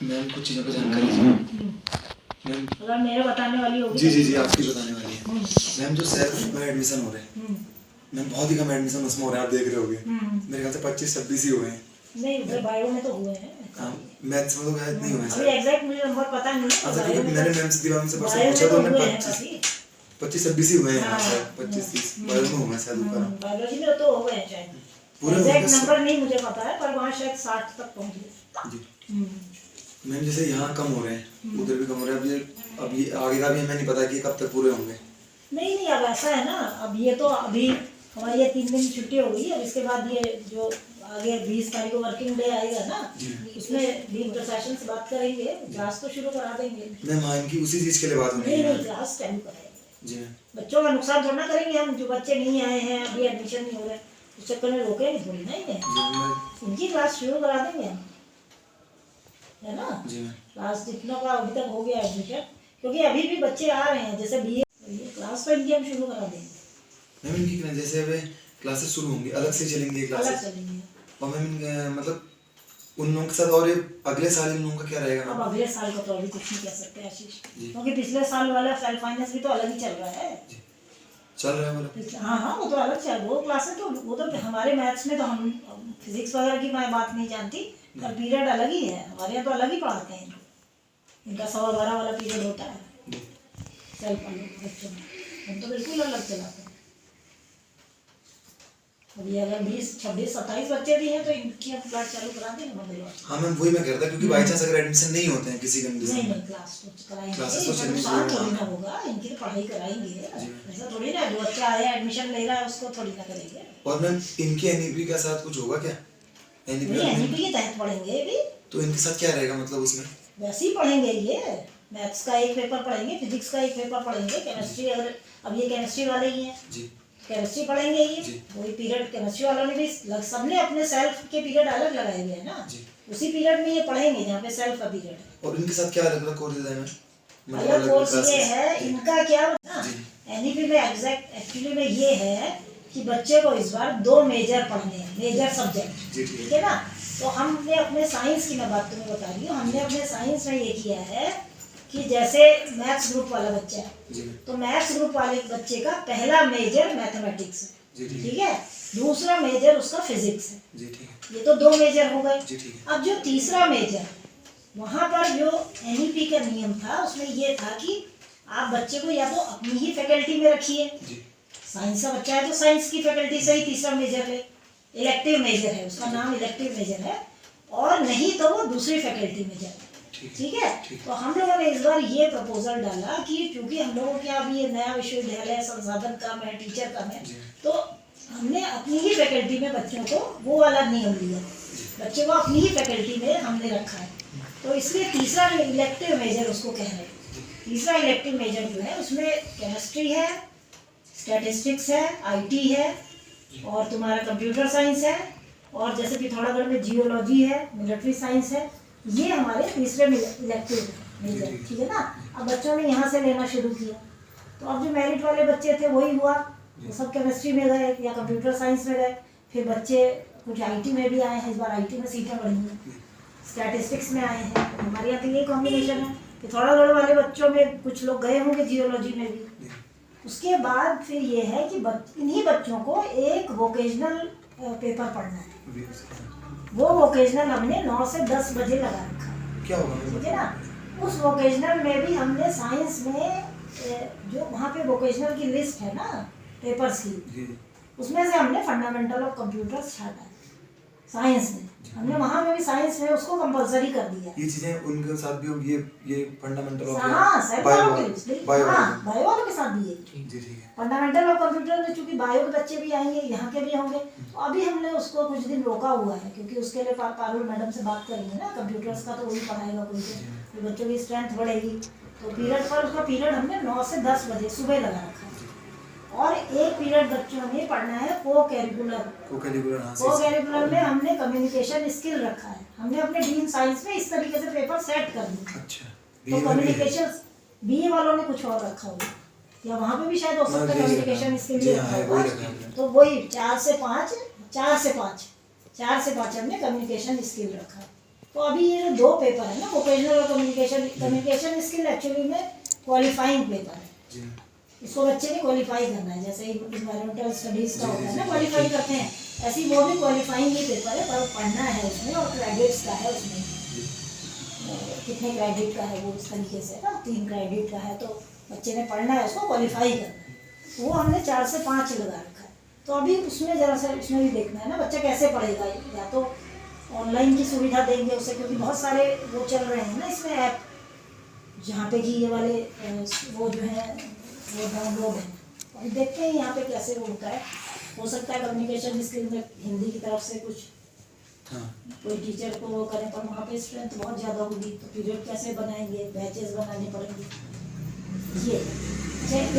Ma'am कुछ चीज़ों पर जानकारी चाहिए मैम। अगर मेरे बताने वाली होगी जी जी जी आपकी बताने वाली है मैम। जो सेल्फ में एडमिशन हो रहे हैं मैम, बहुत ही कम एडमिशन उसमें हो रहे हैं, आप देख रहे होगे। मेरे ख्याल से 25-26 ही हुए हैं। नहीं हुए, बायो में तो हुए हैं। मैथ्स में तो शायद नहीं हुए अभी एग्जैक्ट मुझे नंबर पता नहीं है। अच्छा, क्योंकि मैंने मैम से दीवार में से परसों पूछा तो उन्होंने 25-26 ही हुए हैं शायद, 25-30 बायो में हुए शायद ऊपर। बायोलॉजी में तो हो गए शायद, एग्जैक्ट नंबर नहीं मुझे पता है, पर वहाँ शायद 60 तक पहुँचे जी। मैम जैसे यहाँ कम हो रहे हैं, उधर भी कम हो रहे हैं, अभी आगे का भी हमें नहीं पता कि कब तक पूरे होंगे। नहीं अब ऐसा है ना, अब ये तो अभी हमारी ये 3 दिन छुट्टी हो गई, अब इसके बाद ये जो आगे 20 तारीख को वर्किंग डे आएगा ना, उसमें डीन प्रशासन से बात करेंगे, क्लास तो शुरू करा देंगे। मैम इनकी उसी चीज के लिए बात होनी है। नहीं क्लास चालू कराएंगे जी। बच्चों का नुकसान थोड़ा ना करेंगे हम, जो बच्चे नहीं आए हैं अभी एडमिशन नहीं हो रहे उस चक्कर में रोकेंगे थोड़ी ना ही, इनकी क्लास शुरू करा देंगे हम, है ना। क्लास जितना का अभी तक हो गया एडमिशन, क्योंकि अभी भी बच्चे आ रहे हैं, जैसे बीए क्लास तो इनकी हम शुरू करा देंगे। मैम इनकी जैसे अब क्लासेस शुरू होंगी, अलग से चलेंगी क्लासेस, अलग चलेंगे। और मैम मतलब उन लोगों के साथ और अगले साल इन लोगों का क्या रहेगा? अब अगले साल का तो अभी कुछ नहीं कह सकते आशीष, क्योंकि पिछले साल वाला सेल्फ फाइनेंस भी तो अलग ही चल रहा है। चल रहा है मतलब? हाँ वो तो अलग चल, वो क्लासेस तो वो तो हमारे मैथ्स में तो हम फिजिक्स वगैरह की मैं बात नहीं जानती, पर पीरियड अलग ही है हमारे यहाँ, तो अलग ही पढ़ाते हैं इनका 12:15 वाला पीरियड होता है सेल्फ बच्चों में, हम तो बिल्कुल अलग चलाते हैं। अभी अगर 20, 26, 27 बच्चे भी हैं तो इनकी हम क्लास चालू करा देंगे मंगलवार। हाँ मैम वही मैं कह रहा था, क्योंकि बाई चांस अगर एडमिशन नहीं होते हैं किसी कंडीशन में, नहीं क्लास तो कराएंगे, क्लासेस तो चलनी थोड़ी ना होगा, इनकी पढ़ाई कराएंगे, ऐसा थोड़ी ना जो बच्चा आया एडमिशन ले रहा है उसको थोड़ी ना करेंगे। और मैम इनके एनईपी के साथ कुछ होगा क्या? एनईपी के तहत पढ़ेंगे भी, तो इनके साथ क्या रहेगा मतलब उसमें? वैसे ही पढ़ेंगे, ये मैथ्स का एक पेपर पढ़ेंगे, फिजिक्स का एक पेपर पढ़ेंगे, केमिस्ट्री अगर अब ये केमिस्ट्री वाले ही हैं जी, केमिस्ट्री पढ़ेंगे ये, वही पीरियड केमिस्ट्री वालों ने भी सबने अपने सेल्फ के पीरियड अलग लगाए हुए हैं ना, उसी पीरियड में ये पढ़ेंगे जहाँ पे सेल्फ का पीरियड है। और इनके साथ क्या अलग कोर्सेज हैं? अलग कोर्स ये है इनका क्या ना, एनईपी में एग्जैक्ट एक्चुअली में ये है कि बच्चे को इस बार 2 मेजर पढ़ने हैं, मेजर सब्जेक्ट, ठीक है ना। तो हमने अपने साइंस की मैं बात तुम्हें बता रही हूँ, हमने अपने साइंस में ये किया है कि जैसे मैथ्स ग्रुप वाला बच्चा है तो मैथ्स ग्रुप वाले बच्चे का पहला मेजर मैथमेटिक्स है, ठीक है, दूसरा मेजर उसका फिजिक्स है, ये तो 2 मेजर हो गए। अब जो तीसरा मेजर वहाँ पर जो एनईपी का नियम था उसमें ये था कि आप बच्चे को या तो अपनी ही फैकल्टी में रखिए, साइंस का बच्चा है तो साइंस की फैकल्टी से ही तीसरा मेजर ले, इलेक्टिव मेजर है उसका नाम, इलेक्टिव मेजर है, और नहीं तो वो दूसरी फैकल्टी में जाए, ठीक है। तो हम लोगों ने इस बार ये प्रपोजल डाला कि क्योंकि हम लोगों के अभी ये नया विश्वविद्यालय संसाधन कम है, टीचर कम है, तो हमने अपनी ही फैकल्टी में बच्चों को वो वाला नियम लिया, बच्चे को अपनी ही फैकल्टी में हमने रखा है, तो इसलिए तीसरा इलेक्टिव मेजर उसको कह रहे हैं। तीसरा इलेक्टिव मेजर जो है उसमें केमिस्ट्री है, स्टैटिस्टिक्स है, आईटी है, और तुम्हारा कंप्यूटर साइंस है, और जैसे पिथौरागढ़ में जियोलॉजी है, मिलिट्री साइंस है, ये हमारे तीसरे इलेक्टिव मेजर, ठीक है ना। अब बच्चों ने यहाँ से लेना शुरू किया, तो अब जो मेरिट वाले बच्चे थे वही हुआ, वो सब केमिस्ट्री में गए या कंप्यूटर साइंस में गए, फिर बच्चे कुछ आईटी में भी आए हैं, इस बार आईटी में सीटें बढ़ी हैं, स्टैटिस्टिक्स में आए हैं, हमारे यहाँ तो यही कॉम्बिनेशन है। पिथौरागढ़ वाले बच्चों में कुछ लोग गए होंगे जियोलॉजी में भी। उसके बाद फिर ये है कि इन्हीं बच्चों को एक वोकेशनल पेपर पढ़ना है, वो वोकेशनल हमने 9 से 10 बजे लगा रखा है, क्या होगा ठीक है ना। उस वोकेशनल में भी हमने साइंस में जो वहाँ पे वोकेशनल की लिस्ट है ना पेपर्स की, उसमें से हमने फंडामेंटल ऑफ कंप्यूटर्स छाटा है साइंस में, हमने वहाँ में भी साइंस में उसको कंपलसरी कर दिया। ये चीजें उनके साथ भी होंगी, ये फंडामेंटल ऑफ बायो वालों के साथ भी है, फंडामेंटल ऑफ कंप्यूटर में चूंकि बायो के बच्चे भी आएंगे, यहाँ के भी होंगे, तो अभी हमने उसको कुछ दिन रोका हुआ है, क्योंकि उसके लिए पारुल मैडम से बात करेंगे ना, कंप्यूटर्स का तो वही पढ़ाएगा कोई, तो बच्चों की स्ट्रेंथ बढ़ेगी, तो पीरियड पर उसका पीरियड हमने 9 से 10 बजे सुबह लगा रखा है, और एक पीरियड बच्चों ने पढ़ना है को कैरिकुलर में हमने कम्युनिकेशन स्किल रखा है, हमने अपने डीन साइंस में इस तरीके से पेपर सेट कर दिया। अच्छा, तो कम्युनिकेशन बीए वालों ने कुछ और रखा होगा, या वहाँ पे भी शायद हो सकता है कम्युनिकेशन स्किल भी रखा होगा, तो वही 4 से 5 हमने कम्युनिकेशन स्किल रखा है। तो अभी ये जो 2 पेपर है ना, वोकेशनल और कम्युनिकेशन स्किल एक्चुअली में क्वालिफाइंग पेपर है। जी इसको बच्चे ने क्वालिफाई करना है, जैसे इन्वायरमेंटल स्टडीज का होता है ना, क्वालिफाई करते हैं, ऐसे ही वो भी क्वालिफाइंग ही पेपर है, पर पढ़ना है उसमें और क्रेडिट्स का है उसमें, कितने क्रेडिट का है वो इस तरीके से ना, 3 क्रेडिट का है, तो बच्चे ने पढ़ना है, उसको क्वालिफाई करना है। तो वो हमने 4 से 5 लगा रखा है। तो अभी उसमें ज़रा सा उसमें भी देखना है ना बच्चा कैसे पढ़ेगा, या तो ऑनलाइन की सुविधा देंगे उसे, क्योंकि बहुत सारे वो चल रहे हैं ना इसमें ऐप, जहाँ पे कि ये वाले वो जो है वो डाउनलोड है। अभी देखते हैं यहाँ पे कैसे वो होता है। हो सकता है कम्युनिकेशन स्किल में हिंदी की तरफ से कुछ कोई टीचर को वो करें, पर वहाँ पे स्ट्रेंथ बहुत ज़्यादा होगी, तो पीरियड कैसे बनाएंगे, बैचेस बनाने पड़ेंगे। ये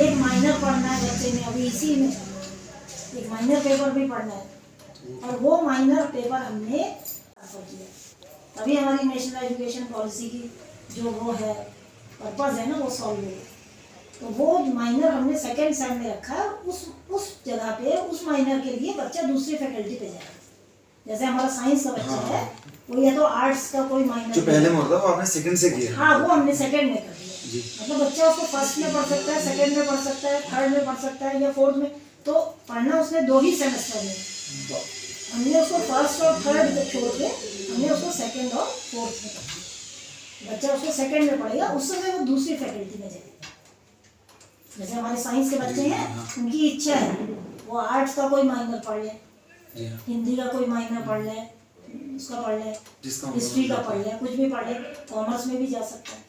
एक माइनर पढ़ना है बच्चे ने, अभी इसी में एक माइनर पेपर भी पढ़ना है, और वो माइनर पेपर हमने किया, तभी हमारी नेशनल एजुकेशन पॉलिसी की जो वो है पर्पज़ है ना वो सॉल्व हो। तो वो माइनर हमने सेकेंड सेम में रखा है, उस जगह पे उस माइनर के लिए बच्चा दूसरी फैकल्टी पे जाएगा। जैसे हमारा साइंस का बच्चा है, वो या तो आर्ट्स का कोई माइनर जो पहले में होता है वो आपने सेकंड से किया। हाँ, वो हमने सेकंड में कर दिया। मतलब बच्चा उसको फर्स्ट में पढ़ सकता है, सेकंड में पढ़ सकता है, थर्ड में पढ़ सकता है या फोर्थ में, तो पढ़ना उसने 2 ही सेमेस्टर में। तो हमने उसको फर्स्ट और थर्ड छोड़ के हमने उसको सेकंड और फोर्थ में, बच्चा उसको सेकंड में पढ़ेगा, उस समय वो दूसरी फैकल्टी में जाएगा। जैसे हमारे साइंस के बच्चे हैं, उनकी इच्छा है वो आर्ट्स का कोई माइनर पढ़ ले, हिंदी का कोई माइनर पढ़ ले, उसका पढ़ ले, हिस्ट्री का पढ़ ले, कुछ भी पढ़ ले, कॉमर्स में भी जा सकता है,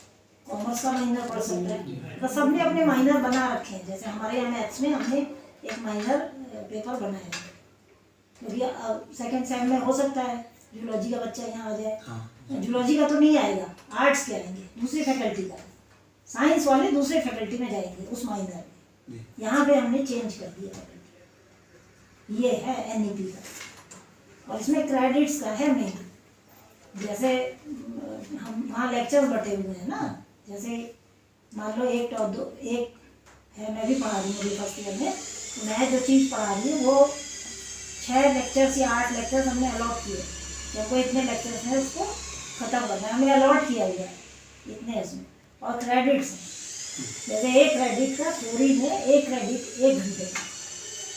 कॉमर्स का माइनर पढ़ सकता है। तो सबने अपने माइनर बना रखे हैं। जैसे हमारे यहाँ मैथ्स में हमने एक माइनर पेपर बनाया है, क्योंकि सेकेंड सेम में हो सकता है जूलॉजी का बच्चा यहाँ आ जाए। जूलॉजी का तो नहीं आएगा, आर्ट्स के आएंगे, दूसरी फैकल्टी का, साइंस वाले दूसरे फैकल्टी में जाएंगे उस माइनर में। यहाँ पे हमने चेंज कर दिया फैकल्टी। ये है एनईपी का, और इसमें क्रेडिट्स का है मेन। जैसे हम वहाँ लेक्चर्स बटे हुए हैं ना, जैसे मान लो एक है, मैं भी पढ़ा रही हूँ अभी फर्स्ट ईयर में, तो मैं जो चीज़ पढ़ा रही हूँ वो 6 लेक्चर्स या 8 लेक्चर्स हमने अलॉट किए। जब कोई इतने लेक्चर्स हैं उसको ख़त्म करना है, हमने अलॉट किया हुआ है इतने इसमें। और क्रेडिट्स जैसे एक क्रेडिट का थ्योरी में 1 क्रेडिट 1 घंटे का,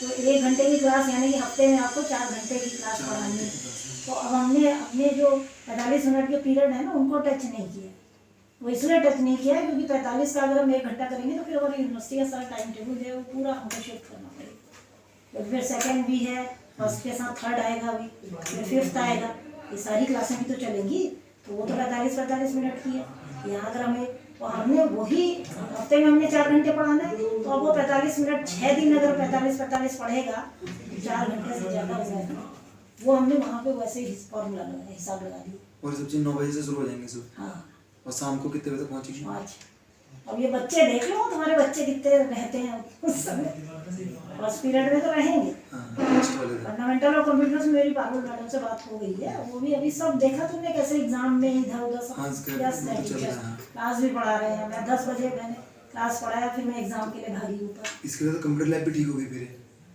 तो 1 घंटे की क्लास, यानी कि हफ्ते में आपको 4 घंटे की क्लास पढ़ानी है। तो अब हमने अपने जो 45 मिनट के पीरियड है ना, उनको टच नहीं किया। वो इसलिए टच नहीं किया क्योंकि 45 का अगर हम 1 घंटा करेंगे तो फिर हमारी यूनिवर्सिटी का सारा टाइम टेबल है वो पूरा हमको शिफ्ट करना पड़ेगा। तो फिर सेकेंड भी है, फर्स्ट के साथ थर्ड आएगा, अभी फिर फिफ्थ आएगा, ये सारी क्लासें भी तो चलेंगी। तो वो तो 45 मिनट की है। यहाँ अगर हमें, तो हमने वही हफ्ते में हमने 4 घंटे पढ़ाना है, तो अब वो 45 मिनट 6 दिन अगर 45 पढ़ेगा, 4 घंटे से ज़्यादा हो जाएगा। वो हमने वहाँ पे वैसे ही फॉर्मूला लगाया, हिसाब लगा दिया। और सब चीज़ 9 बजे से शुरू हो जाएंगे सुबह। हाँ, और शाम को कितने बजे तक पहुँचेंगे? 5। अब ये बच्चे देख लो, तुम्हारे बच्चे कितने रहते हैं उस समय, फर्स्ट पीरियड में तो रहेंगे। फंडामेंटल और कंप्यूटर्स में मेरी पागल मैडम से बात हो गई है, वो भी अभी सब देखा तुमने कैसे एग्जाम में इधर उधर सब क्लास भी पढ़ा रहे हैं। मैं 10 बजे मैंने क्लास पढ़ाया, फिर मैं एग्जाम के लिए भागी ऊपर। इसके लिए तो कंप्यूटर लैब भी ठीक होगी फिर?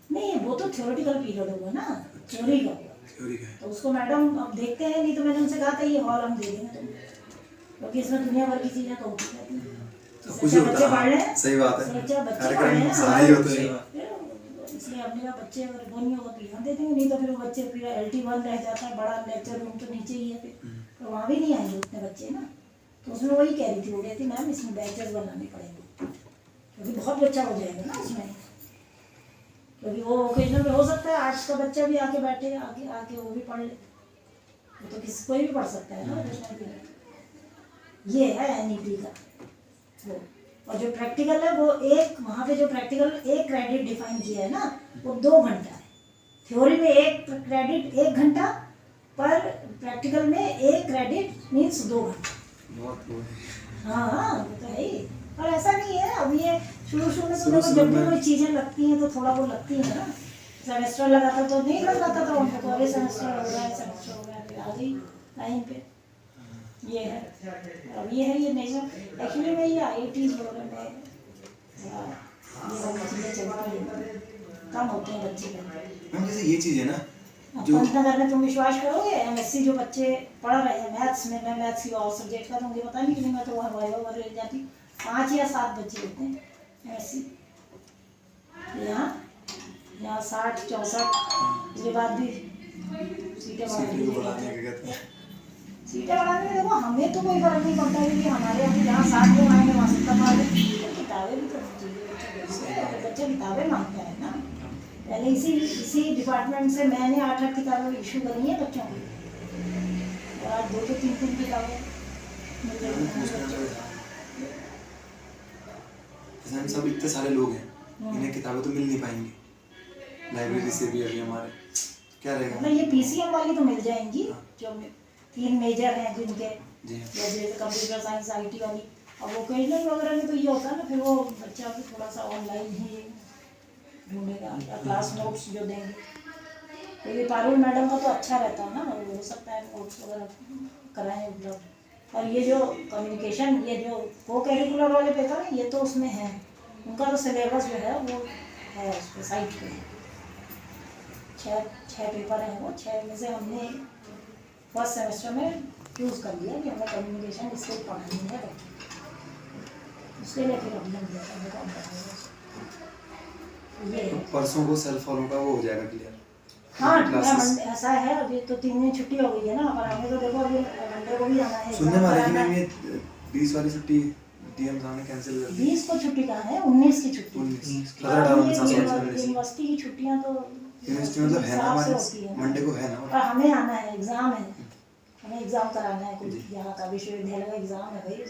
नहीं, वो तो थ्योरेटिकल पीरियड होगा ना, थ्योरी का। तो उसको मैडम अब देखते हैं, नहीं तो मैंने उनसे कहा था ये हॉल हम दे देंगे तुमको, क्योंकि इसमें दुनिया भर की चीज़ें तो होती रहती हैं। बच्चे पढ़ रहे हैं, सही बात है, बच्चे पढ़ रहे हैं, इसलिए अपने का बच्चे अगर वो नहीं होगा तो यहाँ दे देंगे, नहीं तो फिर वो बच्चे फिर LT1 रह जाता है, बड़ा लेक्चर रूम तो नीचे ही है, फिर तो वहाँ भी नहीं आएंगे उतने बच्चे ना। तो उसमें वही कह रही थी, वो कहती मैम इसमें बैचेस बनाने पड़ेंगे, क्योंकि बहुत बच्चा हो जाएगा ना उसमें। क्योंकि वो ओकेजनल में हो सकता है आर्ट्स का बच्चा भी आके बैठे, आके वो भी पढ़ ले, वो तो किसी कोई भी पढ़ सकता है ना। ये है एनईपी का वो। और जो प्रैक्टिकल है वो वहाँ पे जो प्रैक्टिकल 1 क्रेडिट डिफाइन किया है ना, वो 2 घंटा है। थ्योरी में 1 क्रेडिट 1 घंटा, पर प्रैक्टिकल में 1 क्रेडिट मीन्स 2 घंटा। हाँ, वो तो है ही। और ऐसा नहीं है, अब ये शुरू में तो देखो जब भी कोई चीज़ें लगती हैं तो थोड़ा वो लगती है ना। सेमेस्टर लगाता तो नहीं लग जाता था उनको, तो अभी सेमेस्टर हो रहा है, सेमेस्टर हो गया, फिर आ गई टाइम पे। ये है, अब ये है ये नेशनल, एक्चुअली में ये IITs वगैरह में ये वाली चीज़ें चलती हैं, कम होते हैं बच्चे का। मैम जैसे ये चीज़ है ना, पंतनगर में तुम विश्वास करोगे, एमएससी जो बच्चे पढ़ रहे हैं मैथ्स में, मैं मैथ्स की और सब्जेक्ट का तो मुझे पता नहीं कि मैं तो वहाँ वाइवा ले जाती, 5 या 7 बच्चे होते हैं एमएससी। यहाँ 60 64 इसके बाद भी सीटें बढ़ाने में देखो हमें तो कोई फर्क नहीं पड़ता है कि हमारे यहाँ जहाँ 60 लोग आएंगे वहाँ 70 मांगे, किताबें भी तो चाहिए, बच्चे किताबें मांगता है ना। पहले इसी डिपार्टमेंट से मैंने 8 किताबें इशू करी हैं बच्चों को, और आज 2 से 3 किताबें सब इतने सारे लोग हैं, इन्हें किताबें तो मिल नहीं पाएंगी लाइब्रेरी से भी। अभी हमारे क्या रहेगा मतलब ये पीसीएम वाली तो मिल जाएंगी, जो 3 मेजर हैं जिनके, जैसे कंप्यूटर साइंस आईटी वाली। और वोकेशनल वगैरह में तो ये होता है ना, फिर वो बच्चा भी थोड़ा सा ऑनलाइन ही ढूंढेगा या क्लास नोट्स जो देंगे। तो ये पारुल मैडम का तो अच्छा रहता है ना, हो सकता है नोट्स वगैरह कराएं उपलब्ध। और ये जो कम्युनिकेशन, ये जो को करिकुलर वाले पेपर हैं, ये तो उसमें है, उनका तो सिलेबस जो है वो है उस पर साइट पे। 6 पेपर हैं वो, 6 में से हमने फर्स्ट सेमेस्टर में चूज़ कर लिया कि हमें कम्युनिकेशन स्किल पढ़ानी है, उसके लिए फिर हमने ये परसों को सेल्फ फॉलो का वो हो जाएगा क्लियर। हाँ ऐसा है, अभी तो 3 दिन छुट्टी हो गई है ना, पर हमें तो देखो अभी मंडे को भी जाना है। सुनने में आ रहा है कि मैम ये 20 वाली छुट्टी डीएम साहब ने कैंसिल कर दी। 20 को छुट्टी कहाँ है, 19 की छुट्टी। यूनिवर्सिटी की छुट्टियाँ तो यूनिवर्सिटी मतलब है ना हमारे, मंडे को है ना, और हमें आना है, एग्जाम है, हमें एग्जाम कराना है कुछ यहाँ का विश्वविद्यालय का एग्जाम है भाई,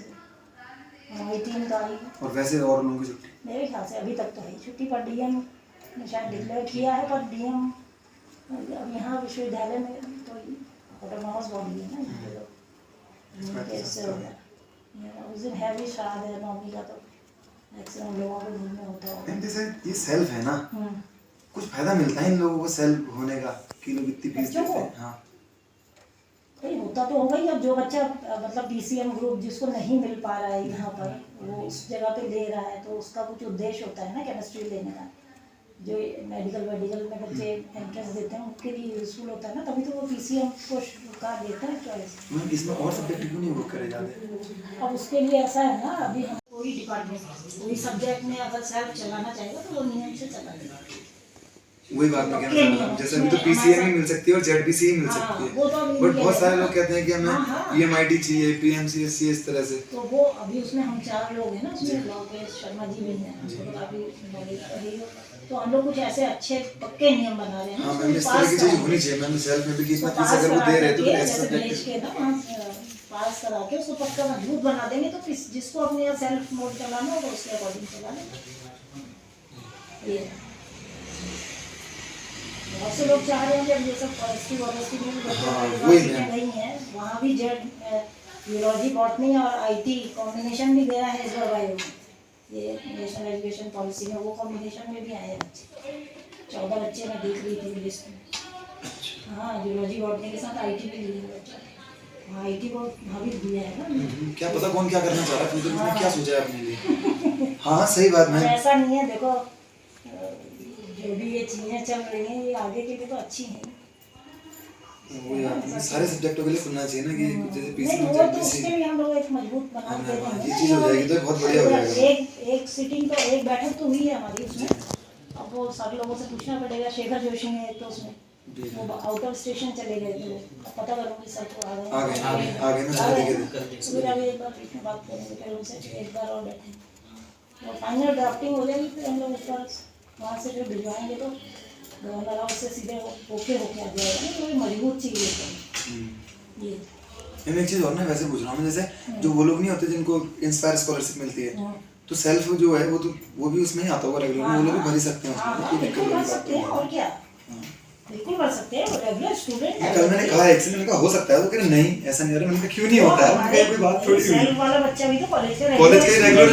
हमारी 3 तारीख। और वैसे और लोगों की छुट्टी मेरे ख्याल से अभी तक तो है छुट्टी, पर डीएम ने शायद डिक्लेयर किया है, पर डीएम अब यहाँ विश्वविद्यालय में तो ऑटोनॉमस बॉडी है ना, उस दिन है भी श्राद्ध है मम्मी का, तो मैक्सिमम लोगों को घर में होता है। जैसे ये सेल्फ है ना, कुछ फायदा मिलता है इन लोगों को सेल्फ होने का कि लोग इतनी फीस देते हैं? हाँ भाई होता तो होगा ही। अब जो बच्चा मतलब पीसीएम ग्रुप जिसको नहीं मिल पा रहा है यहाँ पर, वो उस जगह पे ले रहा है, तो उसका कुछ उद्देश्य होता है ना केमिस्ट्री लेने का। जो मेडिकल में बच्चे एंट्रेंस देते हैं उनके लिए यूजफुल होता है ना, तभी तो वो पीसीएम को का लेता है चॉइस। इसमें और सब्जेक्ट क्यों नहीं बुक करे जाते? अब उसके लिए ऐसा है ना, अभी हम कोई डिपार्टमेंट कोई सब्जेक्ट में अगर सेल्फ चलाना चाहेगा तो वो नियम से चलाएगा। वही बात मैं कहना चाह रहा हूँ, जैसे अभी तो पीसीएम ही मिल सकती है और जेडबीसी ही मिल सकती है, बट बहुत सारे लोग कहते हैं कि हमें ईएमआईटी चाहिए, पीएमसीएससी, इस तरह से। तो वो अभी उसमें हम 4 लोग हैं ना, उसमें लोकेश शर्मा जी भी हैं, तो हम लोग कुछ ऐसे अच्छे पक्के नियम बना रहे हैं। हाँ मैम, इस तरह की चीज होनी चाहिए मैम सेल्फ में भी, कि इतना फीस अगर वो दे रहे तो ऐसे सब्जेक्ट के ना पास करा के उसको पक्का मजबूत बना देंगे, तो जिसको अपने सेल्फ मोड चलाना होगा उसके अकॉर्डिंग चला लेंगे। ये बहुत से लोग चाह रहे हैं जब ये सब फॉरेस्ट्री में नहीं है, वहाँ भी जियोलॉजी बॉटनी और आईटी कॉम्बिनेशन भी गया है इस बार वायु में, ये नेशनल एजुकेशन पॉलिसी में वो कॉम्बिनेशन में भी आए हैं बच्चे। 14 बच्चे मैं देख रही थी लिस्ट में। हाँ जियोलॉजी बॉटनी के साथ आईटी भी ली है बच्चा, वहाँ आईटी को भाभी दिया है ना। क्या पता कौन क्या करना चाह रहा है, फ्यूचर में क्या सोचा है अपने लिए। हाँ सही बात है, ऐसा नहीं है। देखो जो भी ये चीज़ें चल रही हैं ये आगे के लिए तो अच्छी हैं। वो सारे सब्जेक्टों के लिए सुनना चाहिए ना, कि जैसे पीसी में तो उसके लिए हम लोग एक मजबूत बना के देंगे, ये चीज हो जाएगी तो बहुत बढ़िया हो जाएगा। एक सीटिंग तो एक बैठक तो हुई है हमारी उसमें, अब वो सारे लोगों से पूछना पड़ेगा। शेखर जोशी ने एक तो उसमें वो आउट ऑफ स्टेशन चले गए थे, पता करूँगी सर को आ गए फिर अभी एक बार में बात करेंगे, फिर उनसे एक बार और बैठे वो फाइनल ड्राफ्टिंग हो जाएगी, फिर हम लोग ऊपर वहाँ से जो भिजवाएंगे तो गवर्नर हाउस से सीधे ओके होके आ जाएगा ना, तो ये मजबूत चीज़ है। ये मैं एक चीज़ और ना वैसे पूछ रहा हूँ, जैसे जो वो लोग नहीं होते जिनको इंस्पायर स्कॉलरशिप मिलती है, तो सेल्फ जो है वो भी उसमें ही आता होगा रेगुलर, वो लोग भी भर ही सकते हैं, बिल्कुल भर सकते हैं। और क्या, बिल्कुल भर सकते हैं, रेगुलर स्टूडेंट है। कल मैंने कहा एक से, मैंने कहा हो सकता है, वो कह रहे नहीं ऐसा नहीं हो रहा, मैंने कहा क्यों नहीं होता है, मैंने कहा कोई बात थोड़ी हुई, सेल्फ वाला बच्चा भी तो कॉलेज का रेगुलर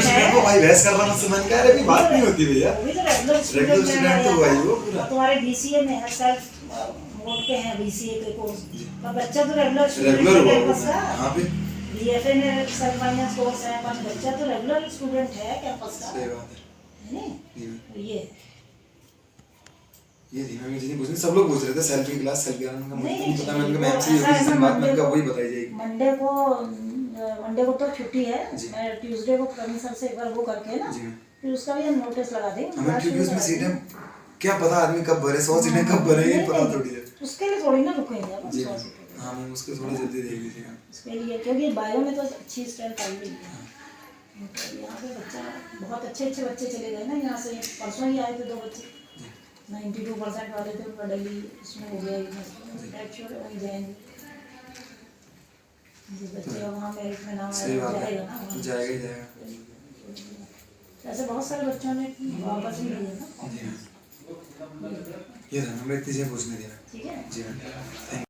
स्टूडेंट को भाई बहस कर रहा मुझसे, मैंने कहा अरे बात नहीं होती भैया, वो भी तो रेगुलर स्टूडेंट तो भाई वो पूरा तुम्हारे बीसीए में है, सेल्फ मोड पे है बीसीए के कोर्स, पर बच्चा तो रेगुलर स्टूडेंट है। हां पे बीएफए में सेल्फ फाइनेंस कोर्स है, पर बच्चा तो रेगुलर स्टूडेंट है कैंपस का। सही बात है। नहीं ये थी मैम, मुझे नहीं पूछनी, सब लोग पूछ रहे थे सेल्फ की क्लास, सेल्फ क्लास, मुझे नहीं, नहीं पता, मैंने कहा वो मैम से ये ऐसा होगी, है जिस दिन ना, बात मैंने कहा मंडे वही बताई जाएगी। मंडे को तो छुट्टी है, जी। मैं ट्यूसडे को प्रवीण सर से एक बार वो करके ना, जी मैम। फिर उसका भी हम नोटिस लगा देंगे। हमें क्योंकि उसमें सीटें क्या पता आदमी कब भरे, 100 सीटें कब भरे, ये पता थोड़ी है। उसके लिए थोड़ी ना रुकेंगे अपन जी 100 सीटें के लिए। हाँ मैम, उसको थोड़ा जल्दी देख दीजिएगा। उसके लिए क्योंकि बायो में तो अच्छी स्ट्रेंथ आई हुई है। तो यहाँ पे बच्चा बहुत अच्छे बच्चे चले गए ना यहाँ से, परसों ही आए थे 2 बच्चे, 92% वाले थे, उनका दिल्ली उसमें हो गया, वहीं जाएंगे जिस बच्चे का वहाँ मेरिट में नाम सही बात है, जाएगा ना वहाँ। जाएगा ही जाएगा। ऐसे बहुत सारे बच्चों ने वापस भी लिए ना। जी मैम, ये था, हमें इतनी चीज़ें पूछने दिया। ठीक है। जी मैम, थैंक